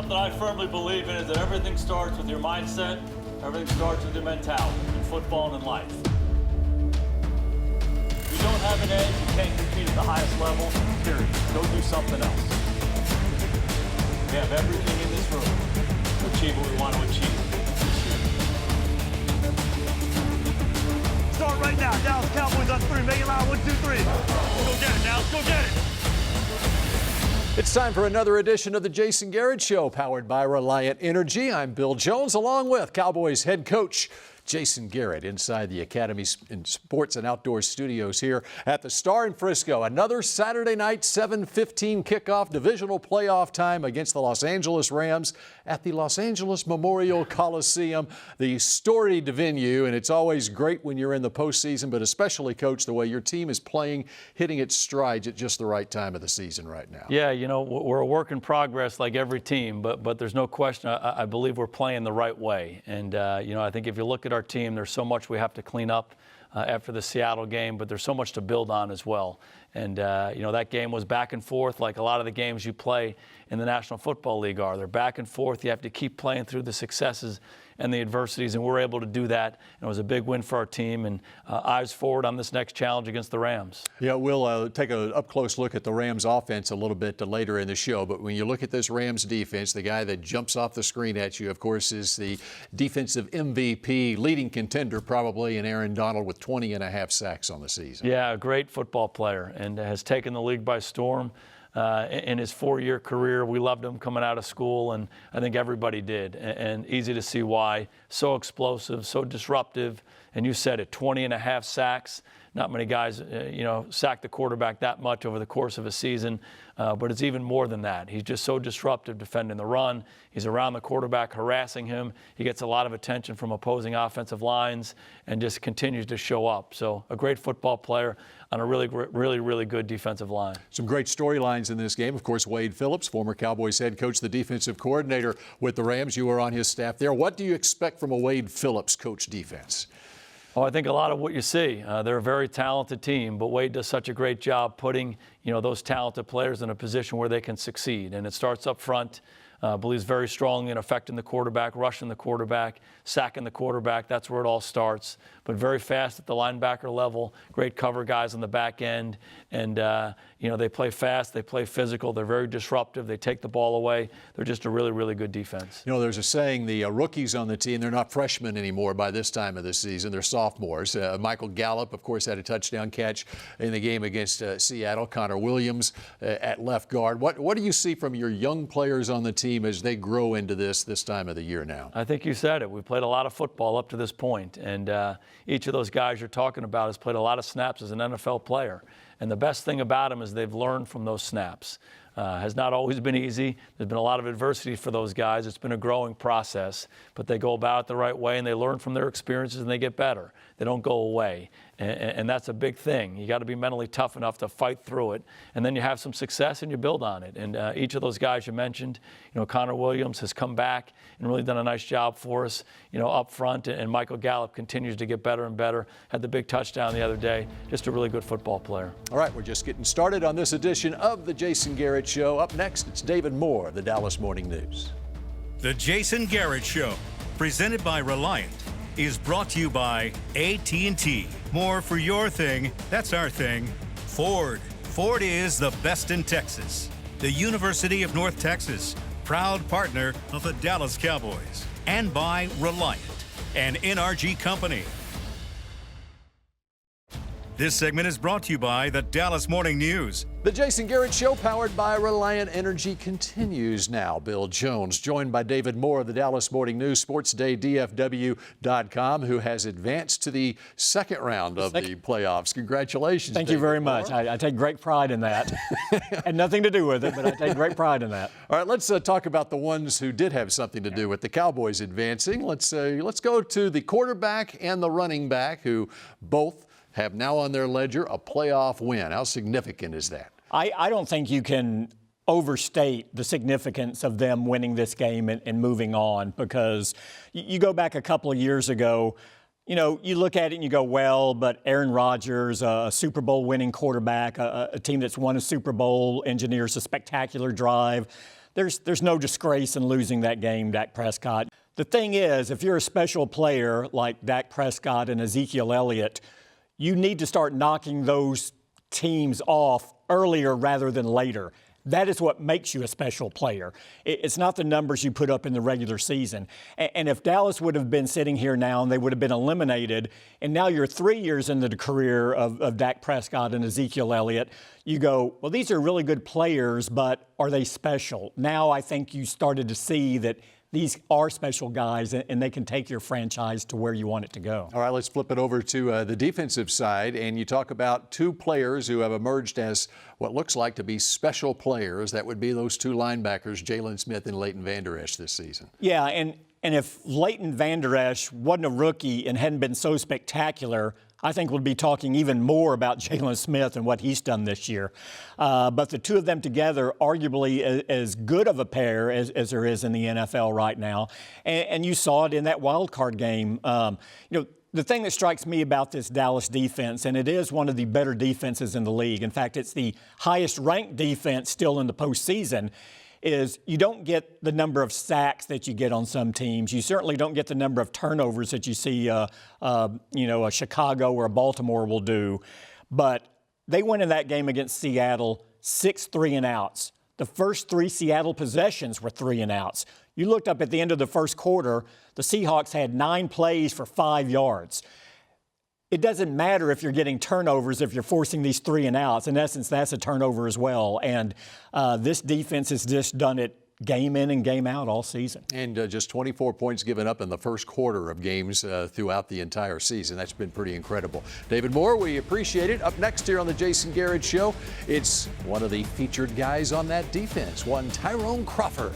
something I firmly believe in is that everything starts with your mindset, everything starts with your mentality in football and in life. If you don't have an edge, you can't compete at the highest level, period. Go do something else. We have everything in this room to achieve what we want to achieve this year. Start right now. Dallas Cowboys on 3. Make it loud. 1, 2, 3. Go get it, Dallas. Go get it. It's time for another edition of the Jason Garrett Show, powered by Reliant Energy. I'm Bill Jones, along with Cowboys head coach Jason Garrett, inside the Academy in Sports and Outdoor Studios here at the Star in Frisco. Another Saturday night 7:15 kickoff, divisional playoff time against the Los Angeles Rams at the Los Angeles Memorial Coliseum, the storied venue. And it's always great when you're in the postseason, but especially, Coach, the way your team is playing, hitting its strides at just the right time of the season right now. Yeah, you know, we're a work in progress like every team, but there's no question I believe we're playing the right way. And, you know, I think if you look at our team, there's so much we have to clean up after the Seattle game, but there's so much to build on as well. And, you know, that game was back and forth like a lot of the games you play in the National Football League are. They're back and forth. You have to keep playing through the successes and the adversities, and we're able to do that. And it was a big win for our team, and eyes forward on this next challenge against the Rams. Yeah, we'll take an up-close look at the Rams offense a little bit later in the show, but when you look at this Rams defense, the guy that jumps off the screen at you, of course, is the defensive MVP, leading contender probably, in Aaron Donald with 20.5 sacks on the season. Yeah, a great football player, and has taken the league by storm. In his 4-year career, we loved him coming out of school, and I think everybody did. And easy to see why. So explosive, so disruptive, and you said it, 20.5 sacks. Not many guys, you know, sack the quarterback that much over the course of a season, but it's even more than that. He's just so disruptive defending the run. He's around the quarterback, harassing him. He gets a lot of attention from opposing offensive lines and just continues to show up. So a great football player on a really good defensive line. Some great storylines in this game. Of course, Wade Phillips, former Cowboys head coach, the defensive coordinator with the Rams. You were on his staff there. What do you expect from a Wade Phillips coach defense? Oh, I think a lot of what you see. They're a very talented team, but Wade does such a great job putting, you know, those talented players in a position where they can succeed. And it starts up front. Believes very strongly in affecting the quarterback, rushing the quarterback, sacking the quarterback. That's where it all starts. But very fast at the linebacker level, great cover guys on the back end. And, you know, they play fast, they play physical, they're very disruptive, they take the ball away. They're just a really good defense. You know, there's a saying, the rookies on the team, they're not freshmen anymore by this time of the season. They're sophomores. Michael Gallup, of course, had a touchdown catch in the game against Seattle. Connor Williams at left guard. What do you see from your young players on the team as they grow into this time of the year now? I think you said it. We've played a lot of football up to this point, and each of those guys you're talking about has played a lot of snaps as an NFL player. And the best thing about them is they've learned from those snaps. Has not always been easy. There's been a lot of adversity for those guys. It's been a growing process, but they go about it the right way, and they learn from their experiences, and they get better. They don't go away, and that's a big thing. You got to be mentally tough enough to fight through it, and then you have some success and you build on it. And each of those guys you mentioned, you know, Connor Williams has come back and really done a nice job for us, you know, up front, and Michael Gallup continues to get better and better. Had the big touchdown the other day. Just a really good football player. All right, we're just getting started on this edition of the Jason Garrett Show. Up next, it's David Moore of the Dallas Morning News. The Jason Garrett Show, presented by Reliant, is brought to you by AT&T. More for your thing, that's our thing. Ford. Ford is the best in Texas. The University of North Texas, proud partner of the Dallas Cowboys. And by Reliant, an NRG company. This segment is brought to you by the Dallas Morning News. The Jason Garrett Show, powered by Reliant Energy, continues now. Bill Jones, joined by David Moore of the Dallas Morning News, SportsDayDFW.com, who has advanced to the second round of the playoffs. Congratulations. Thank you very much. I take great pride in that. Had nothing to do with it, but I take great pride in that. All right, let's talk about the ones who did have something to do with the Cowboys advancing. Let's go to the quarterback and the running back, who both have now on their ledger a playoff win. How significant is that? I don't think you can overstate the significance of them winning this game and moving on, because you go back a couple of years ago, you know, you look at it and you go, well, but Aaron Rodgers, a Super Bowl winning quarterback, a team that's won a Super Bowl, engineers a spectacular drive. there's no disgrace in losing that game, Dak Prescott. The thing is, if you're a special player like Dak Prescott and Ezekiel Elliott, you need to start knocking those teams off earlier rather than later. That is what makes you a special player. It's not the numbers you put up in the regular season. And if Dallas would have been sitting here now and they would have been eliminated, and now you're 3 years into the career of Dak Prescott and Ezekiel Elliott, you go, well, these are really good players, but are they special? Now I think you started to see that these are special guys, and they can take your franchise to where you want it to go. All right, let's flip it over to the defensive side, and you talk about two players who have emerged as what looks like to be special players. That would be those two linebackers, Jalen Smith and Leighton Vander Esch this season. Yeah, and if Leighton Vander Esch wasn't a rookie and hadn't been so spectacular, I think we'll be talking even more about Jalen Smith and what he's done this year. But the two of them together, arguably as good of a pair as there is in the NFL right now. And you saw it in that wild card game. The thing that strikes me about this Dallas defense, and it is one of the better defenses in the league. In fact, it's the highest ranked defense still in the postseason, is you don't get the number of sacks that you get on some teams. You certainly don't get the number of turnovers that you see, a Chicago or a Baltimore will do. But they went in that game against Seattle 6 3-and-outs. The first 3 Seattle possessions were 3-and-outs. You looked up at the end of the first quarter, the Seahawks had 9 plays for 5 yards. It doesn't matter if you're getting turnovers if you're forcing these 3-and-outs. In essence, that's a turnover as well. And this defense has just done it game in and game out all season. And just 24 points given up in the first quarter of games throughout the entire season. That's been pretty incredible. David Moore, we appreciate it. Up next here on the Jason Garrett Show, it's one of the featured guys on that defense, one Tyrone Crawford.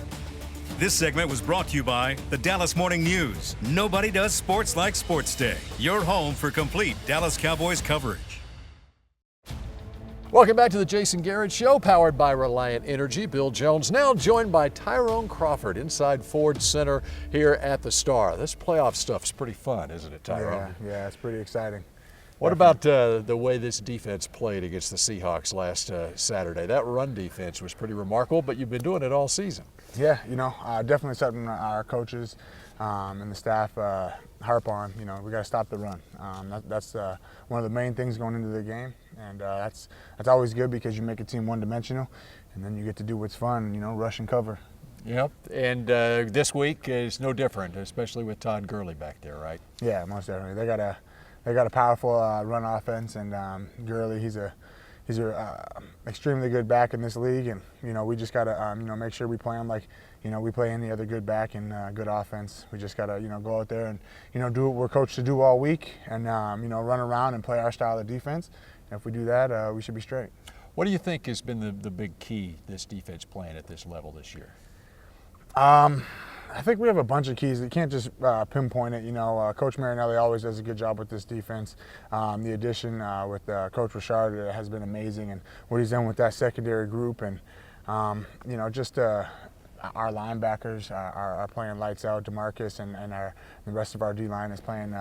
This segment was brought to you by the Dallas Morning News. Nobody does sports like Sports Day. Your home for complete Dallas Cowboys coverage. Welcome back to the Jason Garrett Show, powered by Reliant Energy. Bill Jones now joined by Tyrone Crawford inside Ford Center here at the Star. This playoff stuff's pretty fun, isn't it, Tyrone? Yeah, it's pretty exciting. What about the way this defense played against the Seahawks last Saturday? That run defense was pretty remarkable, but you've been doing it all season. Yeah, definitely something our coaches and the staff harp on. We got to stop the run. That's one of the main things going into the game, and that's always good because you make a team one-dimensional, and then you get to do what's fun, rush and cover. Yep, and this week is no different, especially with Todd Gurley back there, right? Yeah, most definitely. They got a powerful run offense, and Gurley, he's a extremely good back in this league, and we just gotta make sure we play him like we play any other good back and good offense. We just gotta go out there and do what we're coached to do all week, and run around and play our style of defense. And if we do that, we should be straight. What do you think has been the big key this defense playing at this level this year? I think we have a bunch of keys. You can't just pinpoint it. Coach Marinelli always does a good job with this defense. The addition with Coach Richard has been amazing, and what he's done with that secondary group, and just our linebackers are playing lights out. DeMarcus and the rest of our D-line is playing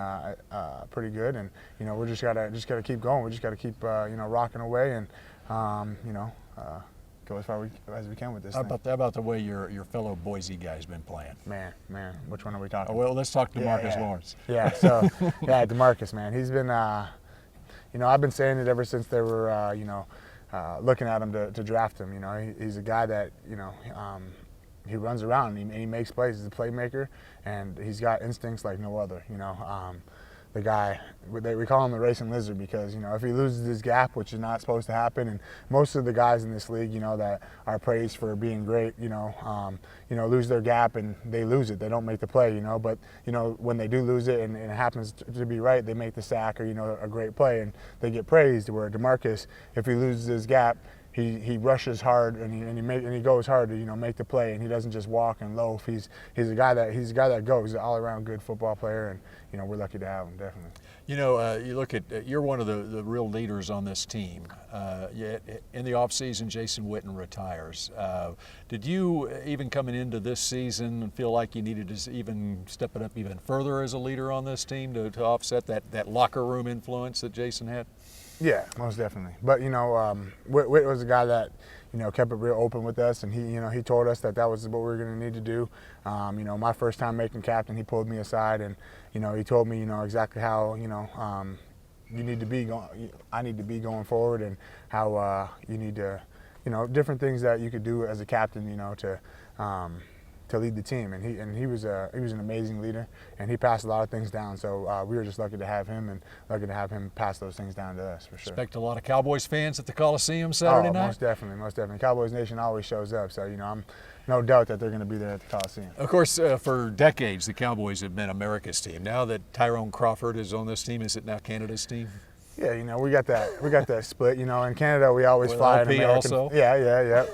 pretty good, and we just gotta keep going. We just gotta keep rocking away, and go as far as we can with this How thing. about the way your fellow Boise guy's been playing? Man, which one are we talking? Well, let's talk to DeMarcus yeah. Lawrence. Yeah, so DeMarcus, man, he's been, I've been saying it ever since they were, looking at him to draft him. He's a guy that, he runs around and he makes plays. He's a playmaker, and he's got instincts like no other. The guy, we call him the racing lizard because, if he loses his gap, which is not supposed to happen, and most of the guys in this league, that are praised for being great, lose their gap and they lose it. They don't make the play, but, when they do lose it and it happens to be right, they make the sack or, a great play and they get praised. Where DeMarcus, if he loses his gap, he rushes hard and he goes hard to make the play, and he doesn't just walk and loaf. He's a guy that goes. He's an all-around good football player, and we're lucky to have him, definitely. You look at you're one of the real leaders on this team. In the offseason, Jason Witten retires. Did you even coming into this season feel like you needed to even step it up even further as a leader on this team to offset that locker room influence that Jason had? Yeah, most definitely. But Whit was a guy that kept it real open with us, and he told us that was what we were going to need to do. My first time making captain, he pulled me aside, and he told me exactly how you need to be I need to be going forward, and how you need to different things that you could do as a captain to lead the team. And he was an amazing leader, and he passed a lot of things down. So we were just lucky to have him, and lucky to have him pass those things down to us, for sure. Expect a lot of Cowboys fans at the Coliseum Saturday night? Most definitely, most definitely. Cowboys Nation always shows up, so I'm no doubt that they're going to be there at the Coliseum. Of course, for decades, the Cowboys have been America's team. Now that Tyrone Crawford is on this team, is it now Canada's team? Yeah, we got that split. In Canada we always fly an American. Also? Yeah.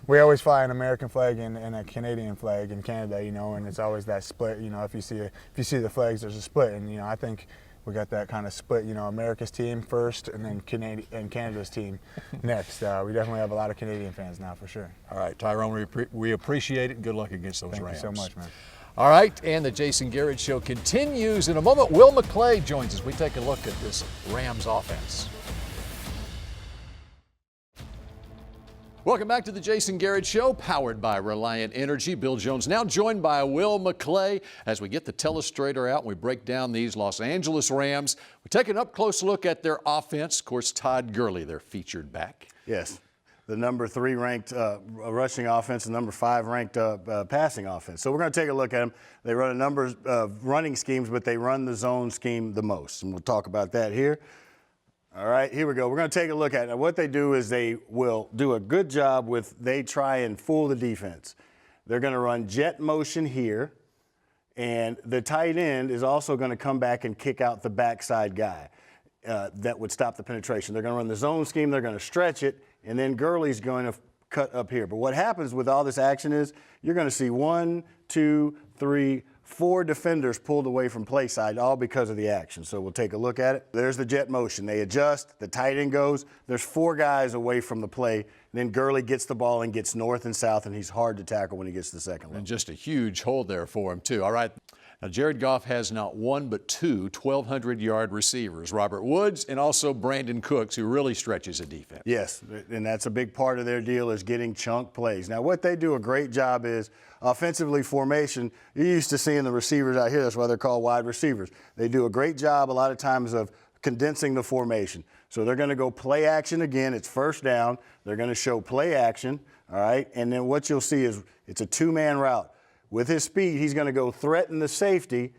We always fly an American flag and a Canadian flag in Canada. And it's always that split. If you see the flags, there's a split, and I think we got that kind of split. America's team first, and then Canada's team next. We definitely have a lot of Canadian fans now, for sure. All right, Tyrone, we appreciate it. Good luck against those Rams. Thank you so much, man. All right, and the Jason Garrett Show continues in a moment. Will McClay joins us. We take a look at this Rams offense. Welcome back to the Jason Garrett Show, powered by Reliant Energy. Bill Jones now joined by Will McClay as we get the telestrator out and we break down these Los Angeles Rams. We take an up-close look at their offense. Of course, Todd Gurley, their featured back. Yes. The number 3 ranked rushing offense and number 5 ranked passing offense. So we're going to take a look at them. They run a number of running schemes, but they run the zone scheme the most. And we'll talk about that here. All right, here we go. We're going to take a look at it. Now, what they do is they will do a good job they try and fool the defense. They're going to run jet motion here, and the tight end is also going to come back and kick out the backside guy that would stop the penetration. They're going to run the zone scheme. They're going to stretch it. And then Gurley's going to cut up here. But what happens with all this action is you're going to see 1, 2, 3, 4 defenders pulled away from play side, all because of the action. So we'll take a look at it. There's the jet motion. They adjust. The tight end goes. There's 4 guys away from the play. And then Gurley gets the ball and gets north and south, and he's hard to tackle when he gets to the second level. And just a huge hold there for him, too. All right. Now, Jared Goff has not one but 2 1,200-yard receivers, Robert Woods and also Brandon Cooks, who really stretches a defense. Yes, and that's a big part of their deal is getting chunk plays. Now, what they do a great job is offensively formation. You're used to seeing the receivers out here. That's why they're called wide receivers. They do a great job a lot of times of condensing the formation. So they're going to go play action again. It's first down. They're going to show play action, all right? And then what you'll see is it's a 2-man route. With his speed, he's going to go threaten the safety,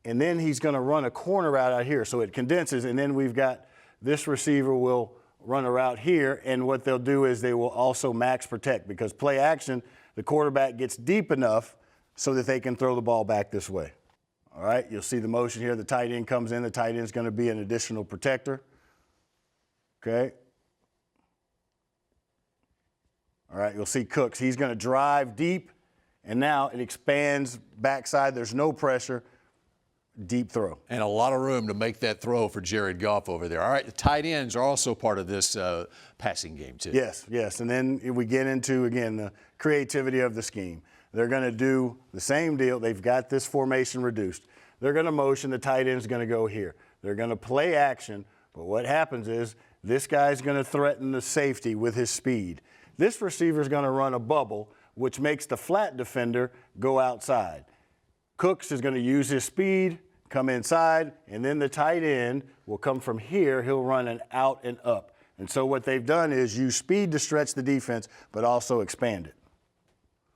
and then he's going to run a corner route out here. So it condenses, and then we've got this receiver will run a route here, and what they'll do is they will also max protect because play action, the quarterback gets deep enough so that they can throw the ball back this way. All right, you'll see the motion here. The tight end comes in. The tight end is going to be an additional protector. Okay. All right, you'll see Cooks. He's going to drive deep. And now it expands backside. There's no pressure. Deep throw. And a lot of room to make that throw for Jared Goff over there. All right, the tight ends are also part of this passing game, too. Yes. And then we get into, again, the creativity of the scheme. They're going to do the same deal. They've got this formation reduced. They're going to motion. The tight end's going to go here. They're going to play action. But what happens is this guy's going to threaten the safety with his speed. This receiver's going to run a bubble, which makes the flat defender go outside. Cooks is going to use his speed, come inside, and then the tight end will come from here. He'll run an out and up. And so what they've done is use speed to stretch the defense, but also expand it.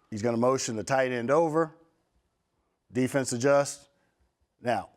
He's going to motion the tight end over. Defense adjusts. Now,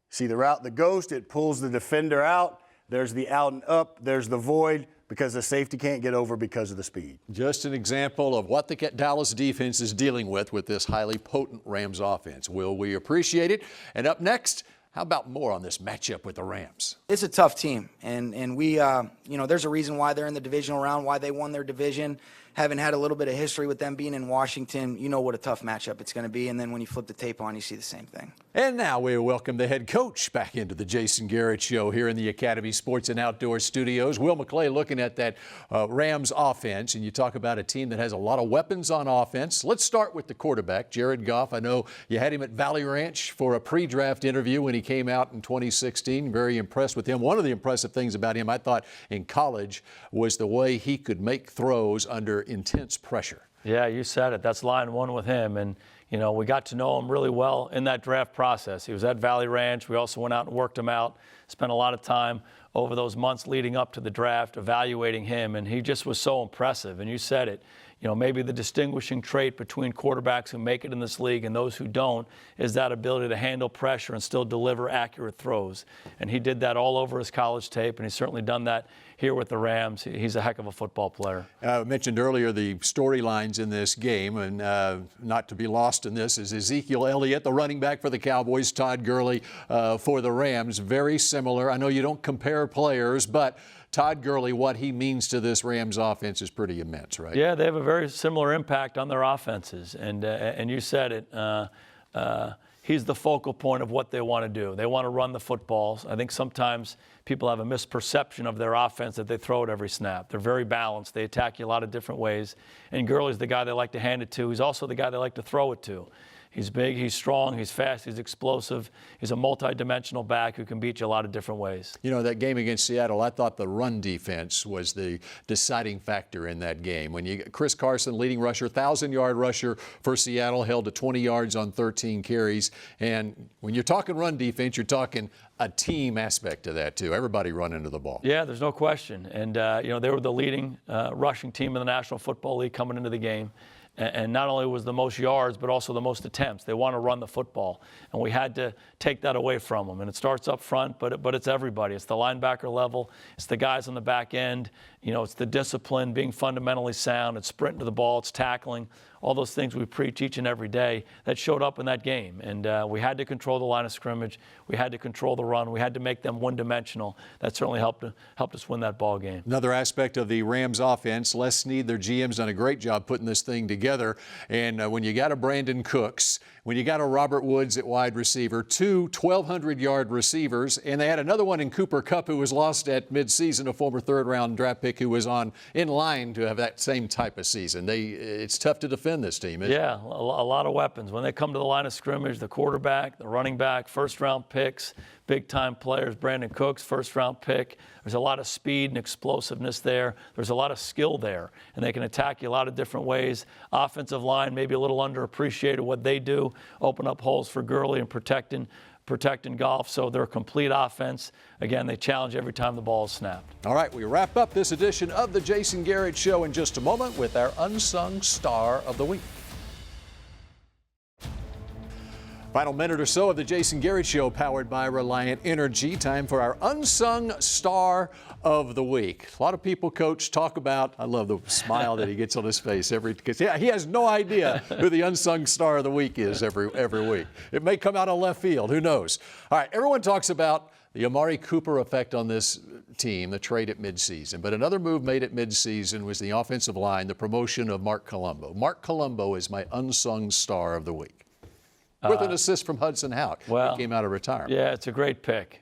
see the route, the ghost, it pulls the defender out. There's the out and up. There's the void, because the safety can't get over because of the speed. Just an example of what the Dallas defense is dealing with this highly potent Rams offense. Will we appreciate it? And up next, how about more on this matchup with the Rams? It's a tough team, and we, there's a reason why they're in the divisional round, why they won their division. having had a little bit of history with them being in Washington, you know what a tough matchup it's going to be. And then when you flip the tape on, you see the same thing. And now we welcome the head coach back into the Jason Garrett Show here in the Academy Sports and Outdoor Studios. Will McClay looking at that Rams offense, and you talk about a team that has a lot of weapons on offense. Let's start with the quarterback, Jared Goff. I know you had him at Valley Ranch for a pre-draft interview when he came out in 2016. Very impressed with him. One of the impressive things about him, I thought, in college was the way he could make throws under intense pressure. Yeah, you said it. That's line one with him. And, you know, we got to know him really well in that draft process. He was at Valley Ranch. We also went out and worked him out, spent a lot of time over those months leading up to the draft evaluating him, and he just was so impressive. And you said it. You know, maybe the distinguishing trait between quarterbacks who make it in this league and those who don't is that ability to handle pressure and still deliver accurate throws. And he did that all over his college tape, and he's certainly done that here with the Rams. He's a heck of a football player. I mentioned earlier the storylines in this game, and not to be lost in this is Ezekiel Elliott, the running back for the Cowboys, Todd Gurley for the Rams. Very similar. I know you don't compare players, but Todd Gurley, what he means to this Rams offense is pretty immense, right? Yeah, they have a very similar impact on their offenses. And you said it. He's the focal point of what they want to do. They want to run the footballs. I think sometimes people have a misperception of their offense that they throw it every snap. They're very balanced. They attack you a lot of different ways. And Gurley's the guy they like to hand it to. He's also the guy they like to throw it to. He's big, he's strong, he's fast, he's explosive. He's a multi-dimensional back who can beat you a lot of different ways. You know, that game against Seattle, I thought the run defense was the deciding factor in that game. When you Chris Carson, leading rusher, 1,000-yard rusher for Seattle, held to 20 yards on 13 carries. And when you're talking run defense, you're talking a team aspect to that, too. Everybody running to the ball. Yeah, there's no question. And, you know, they were the leading rushing team in the National Football League coming into the game. And not only was the most yards, but also the most attempts. They want to run the football, and we had to take that away from them. And it starts up front, but it's everybody. It's the linebacker level. It's the guys on the back end. You know, it's the discipline, being fundamentally sound. It's sprinting to the ball. It's tackling. All those things we preach each and every day that showed up in that game. And we had to control the line of scrimmage. We had to control the run. We had to make them one-dimensional. That certainly helped us win that ball game. Another aspect of the Rams offense, Les Snead, their GM's done a great job putting this thing together. And when you got a Brandon Cooks, when you got a Robert Woods at wide receiver, two 1,200-yard receivers, and they had another one in Cooper Kupp who was lost at midseason, a former third-round draft pick who was in line to have that same type of season. It's tough to defend this team, isn't it? Yeah, a lot of weapons. When they come to the line of scrimmage, the quarterback, the running back, first-round picks, big-time players. Brandon Cooks, first-round pick. There's a lot of speed and explosiveness there. There's a lot of skill there, and they can attack you a lot of different ways. Offensive line, maybe a little underappreciated what they do, open up holes for Gurley and protecting Goff. So they're a complete offense. Again, they challenge every time the ball is snapped. All right, we wrap up this edition of the Jason Garrett Show in just a moment with our Unsung Star of the Week. Final minute or so of the Jason Garrett Show, powered by Reliant Energy. Time for our Unsung Star of the Week. A lot of people, Coach, talk about, I love the smile that he gets on his face because he has no idea who the Unsung Star of the Week is every week. It may come out of left field, who knows? All right, everyone talks about the Amari Cooper effect on this team, the trade at midseason. But another move made at midseason was the offensive line, the promotion of Mark Colombo. Mark Colombo is my Unsung Star of the Week. With an assist from Hudson Houck, who came out of retirement. Yeah, it's a great pick.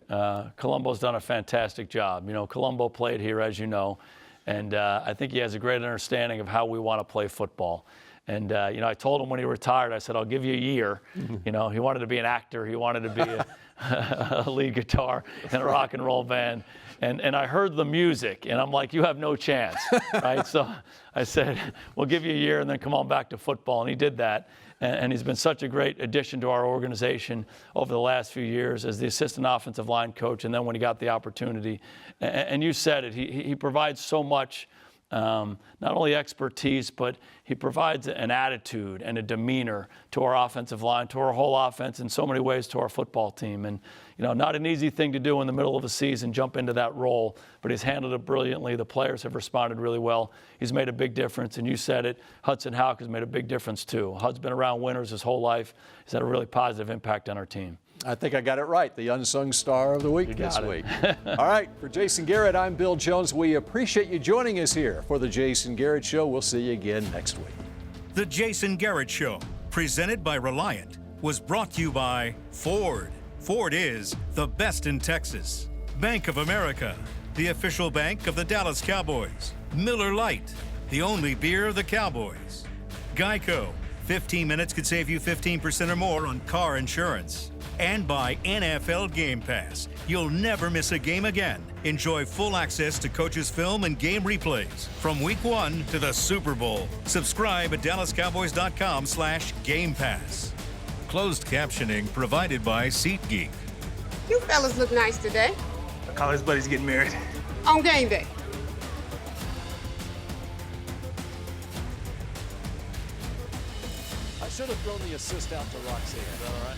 Colombo's done a fantastic job. You know, Colombo played here, as you know, and I think he has a great understanding of how we want to play football. And, you know, I told him when he retired, I said, I'll give you a year. You know, he wanted to be an actor. He wanted to be a lead guitar in a rock and roll band. And I heard the music, and I'm like, you have no chance, right? So I said, we'll give you a year and then come on back to football. And he did that. And he's been such a great addition to our organization over the last few years as the assistant offensive line coach, and then when he got the opportunity. And you said it, he provides so much, not only expertise, but he provides an attitude and a demeanor to our offensive line, to our whole offense, in so many ways to our football team. And, you know, not an easy thing to do in the middle of a season, jump into that role, but he's handled it brilliantly. The players have responded really well. He's made a big difference, and you said it, Hudson Houck has made a big difference too. Hud's been around winners his whole life. He's had a really positive impact on our team. I think I got it right. The Unsung Star of the Week this week. All right, for Jason Garrett, I'm Bill Jones. We appreciate you joining us here for the Jason Garrett Show. We'll see you again next week. The Jason Garrett Show, presented by Reliant, was brought to you by Ford. Ford is the best in Texas. Bank of America, the official bank of the Dallas Cowboys. Miller Lite, the only beer of the Cowboys. Geico, 15 minutes could save you 15% or more on car insurance. And by NFL Game Pass. You'll never miss a game again. Enjoy full access to coaches' film and game replays from Week 1 to the Super Bowl. Subscribe at DallasCowboys.com/Game Pass. Closed captioning provided by SeatGeek. You fellas look nice today. My college buddy's getting married. On game day. I should have thrown the assist out to Roxanne. All right.